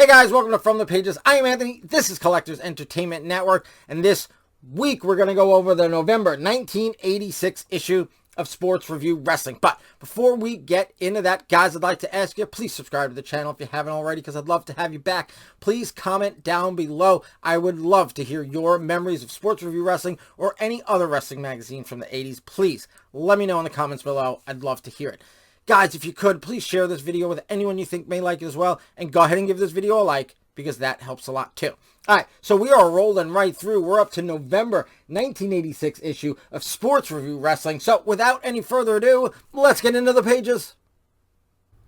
Hey guys, welcome to From the Pages. I am Anthony. This is Collectors Entertainment Network, and this week we're going to go over the November 1986 issue of Sports Review Wrestling. But before we get into that, guys, I'd like to ask you, please subscribe to the channel if you haven't already, because I'd love to have you back. Please comment down below. I would love to hear your memories of Sports Review Wrestling or any other wrestling magazine from the 80s. Please let me know in the comments below. I'd love to hear it. Guys, if you could, please share this video with anyone you think may like it as well. And go ahead and give this video a like, because that helps a lot too. Alright, so we are rolling right through. We're up to November 1986 issue of Sports Review Wrestling. So without any further ado, let's get into the pages.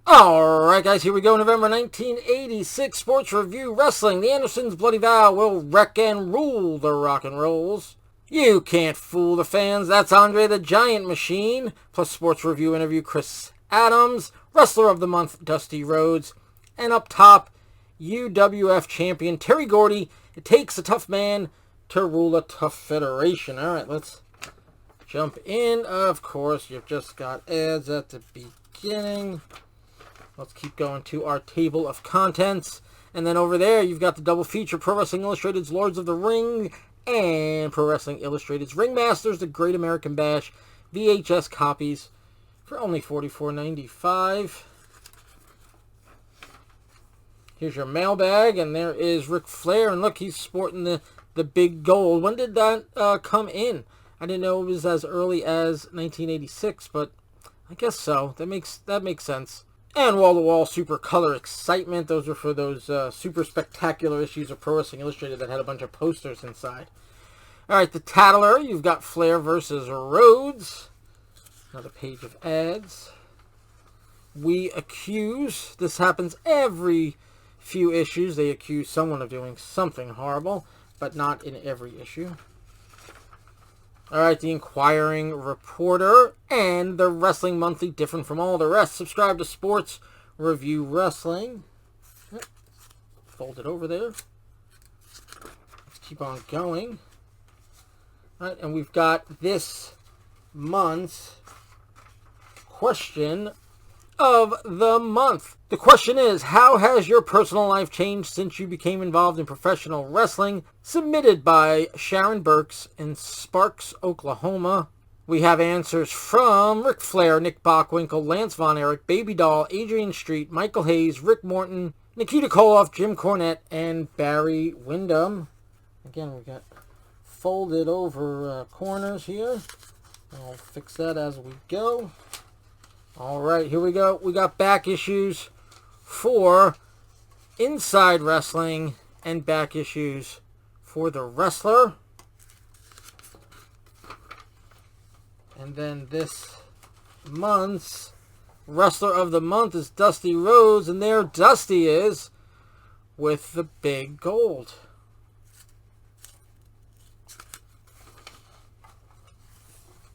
Alright guys, here we go. November 1986 Sports Review Wrestling. The Andersons' Bloody Vow will wreck and rule the rock and rolls. You can't fool the fans. That's Andre the Giant Machine. Plus Sports Review interview Chris Adams, Wrestler of the Month Dusty Rhodes, and up top, UWF Champion Terry Gordy. It takes a tough man to rule a tough federation. Alright, let's jump in. Of course, you've just got ads at the beginning. Let's keep going to our table of contents. And then over there, you've got the double feature, Pro Wrestling Illustrated's Lords of the Ring and Pro Wrestling Illustrated's Ringmasters, The Great American Bash, VHS copies for only $44.95. Here's your mailbag, and there is Ric Flair, and look, he's sporting the big gold. When did that come in? I didn't know it was as early as 1986, but I guess so. That makes sense. And wall-to-wall super color excitement. Those are for those super spectacular issues of Pro Wrestling Illustrated that had a bunch of posters inside. All right, the Tattler. You've got Flair versus Rhodes. Another page of ads. We accuse. This happens every few issues. They accuse someone of doing something horrible, but not in every issue. Alright, the Inquiring Reporter and the Wrestling Monthly, different from all the rest. Subscribe to Sports Review Wrestling. Fold it over there. Let's keep on going. Alright, and we've got this month's question of the month. The question is, how has your personal life changed since you became involved in professional wrestling? Submitted by Sharon Burks in Sparks, Oklahoma. We have answers from Ric Flair, Nick Bockwinkel, Lance Von Erich, Baby Doll, Adrian Street, Michael Hayes, Rick Morton, Nikita Koloff, Jim Cornette, and Barry Windham. Again, we got folded over corners here. I'll fix that as we go. Alright, here we go. We got back issues for Inside Wrestling and back issues for The Wrestler. And then this month's Wrestler of the Month is Dusty Rhodes, and there Dusty is with the big gold.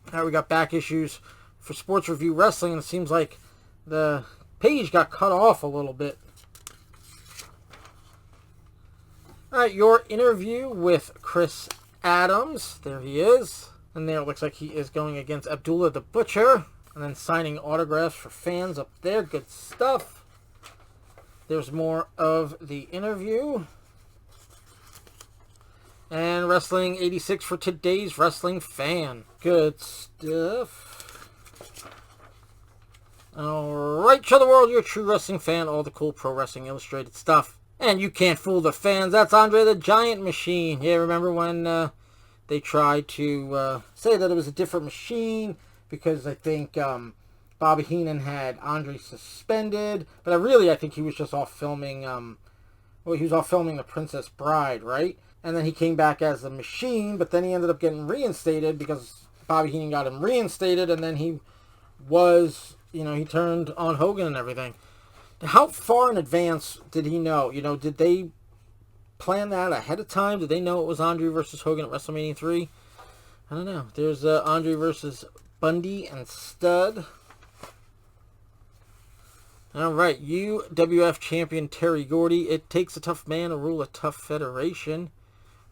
Alright, we got back issues for Sports Review Wrestling, and it seems like the page got cut off a little bit. Alright, your interview with Chris Adams. There he is. And there it looks like he is going against Abdullah the Butcher. And then signing autographs for fans up there. Good stuff. There's more of the interview. And Wrestling 86 for today's wrestling fan. Good stuff. Alright, show the world you're a true wrestling fan. All the cool Pro Wrestling Illustrated stuff. And you can't fool the fans. That's Andre the Giant Machine. Yeah, remember when they tried to say that it was a different machine? Because I think Bobby Heenan had Andre suspended. But I think he was just off filming, he was off filming The Princess Bride, right? And then he came back as the Machine, but then he ended up getting reinstated because Bobby Heenan got him reinstated, and then he was, he turned on Hogan and everything. How far in advance did he know? Did they plan that ahead of time? Did they know it was Andre versus Hogan at WrestleMania 3? I don't know. There's Andre versus Bundy and Stud. Alright, UWF Champion Terry Gordy. It takes a tough man to rule a tough federation.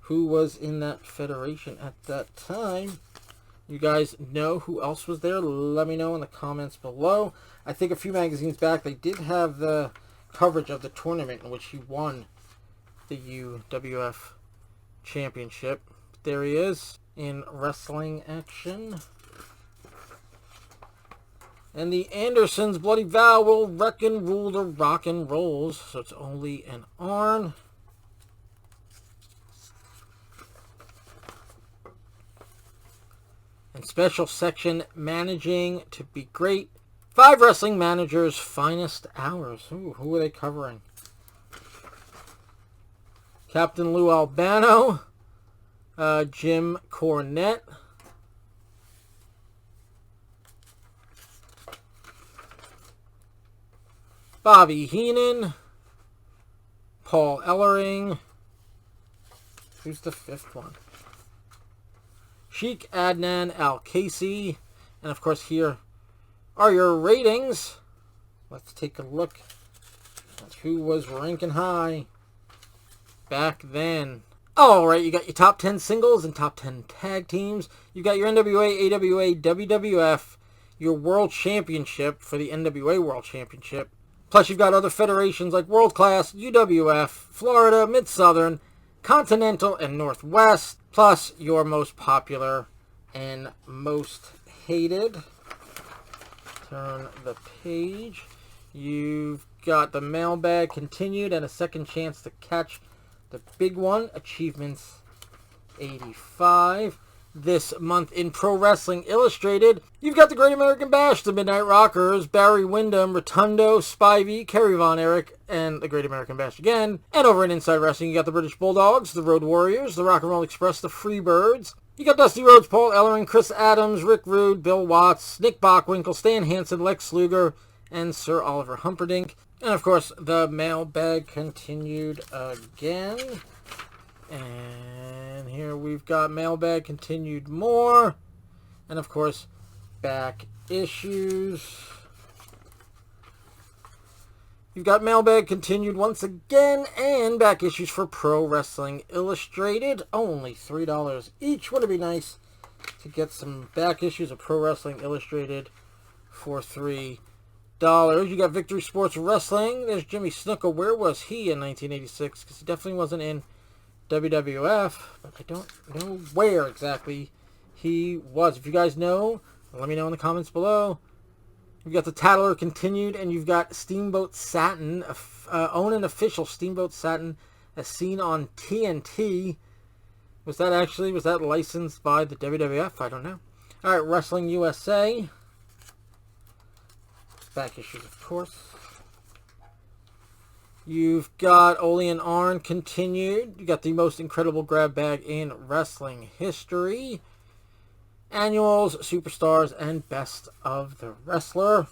Who was in that federation at that time? You guys know who else was there? Let me know in the comments below. I think a few magazines back, they did have the coverage of the tournament in which he won the UWF Championship. There he is in wrestling action. And the Andersons' Bloody Vow will wreck and rule the rock and rolls. So it's only an Arn. And special section managing to be great. 5 wrestling managers' finest hours. Ooh, who are they covering? Captain Lou Albano. Jim Cornette. Bobby Heenan. Paul Ellering. Who's the 5th one? Sheik Adnan Al-Casey. And of course here are your ratings. Let's take a look at who was ranking high back then. Alright, you got your top 10 singles and top 10 tag teams. You got your NWA, AWA, WWF, your World Championship for the NWA World Championship. Plus you've got other federations like World Class, UWF, Florida, Mid-Southern, Continental, and Northwest. Plus your most popular and most hated. Turn the page. You've got the mailbag continued and a second chance to catch the big one, Achievements 85. This month in Pro Wrestling Illustrated, you've got the Great American Bash, the Midnight Rockers, Barry Windham, Rotundo, Spivey, Kerry Von Erich, and the Great American Bash again. And over in Inside Wrestling, you got the British Bulldogs, the Road Warriors, the Rock and Roll Express, the Freebirds. You got Dusty Rhodes, Paul Ellering, Chris Adams, Rick Rude, Bill Watts, Nick Bockwinkel, Stan Hansen, Lex Luger, and Sir Oliver Humperdinck. And of course, the mailbag continued again. And here we've got mailbag continued more. And of course, back issues. You've got mailbag continued once again. And back issues for Pro Wrestling Illustrated. Only $3 each. Would it be nice to get some back issues of Pro Wrestling Illustrated for $3? You got Victory Sports Wrestling. There's Jimmy Snuka. Where was he in 1986? Because he definitely wasn't in WWF, but I don't know where exactly he was. If you guys know, let me know in the comments below. You've got the Tattler continued, and you've got Steamboat Satin, own an official Steamboat Satin as seen on TNT. Was that licensed by the WWF? I don't know. All right, Wrestling USA. Back issues, of course. You've got Ole and Arn continued. You got the most incredible grab bag in wrestling history. Annuals, Superstars, and Best of the Wrestler.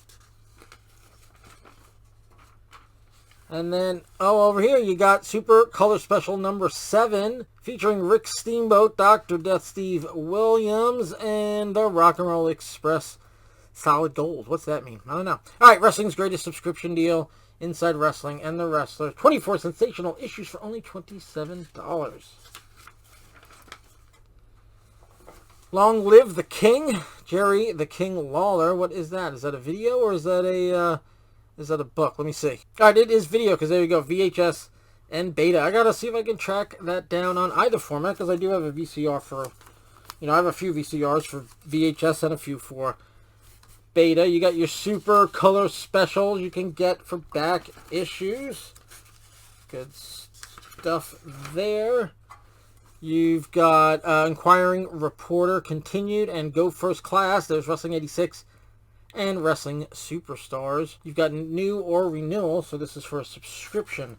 And then, over here you got Super Color Special number 7, featuring Rick Steamboat, Dr. Death Steve Williams, and the Rock and Roll Express Solid Gold. What's that mean? I don't know. Alright, wrestling's greatest subscription deal. Inside Wrestling and the Wrestler. 24 sensational issues for only $27. Long Live the King. Jerry the King Lawler. What is that? Is that a video or is that a book? Let me see. Alright, it is video because there you go. VHS and beta. I gotta see if I can track that down on either format because I do have a VCR for, I have a few VCRs for VHS and a few for beta. You got your Super Color Specials you can get for back issues. Good stuff there. You've got Inquiring Reporter continued and Go First Class. There's Wrestling 86 and Wrestling Superstars. You've got new or renewal, so this is for a subscription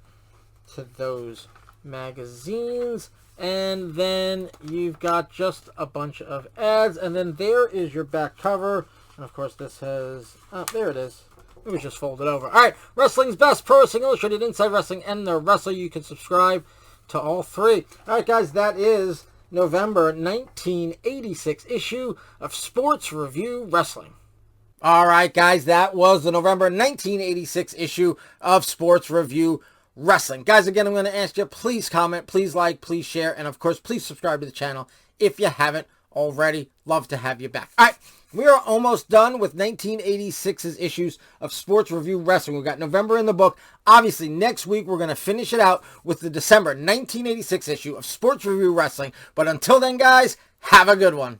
to those magazines. And then you've got just a bunch of ads. And then there is your back cover. And of course this has, there it is. It was just folded over. Alright, Wrestling's Best, Pro Wrestling Illustrated, Inside Wrestling, and the Wrestler. You can subscribe to all three. Alright guys, that is November 1986 issue of Sports Review Wrestling. Alright guys, that was the November 1986 issue of Sports Review Wrestling. Guys, again, I'm going to ask you, please comment, please like, please share, and of course, please subscribe to the channel if you haven't already. Love to have you back. All right, we are almost done with 1986's issues of Sports Review Wrestling. We've got November in the book. Obviously, next week we're going to finish it out with the December 1986 issue of Sports Review Wrestling. But until then, guys, have a good one.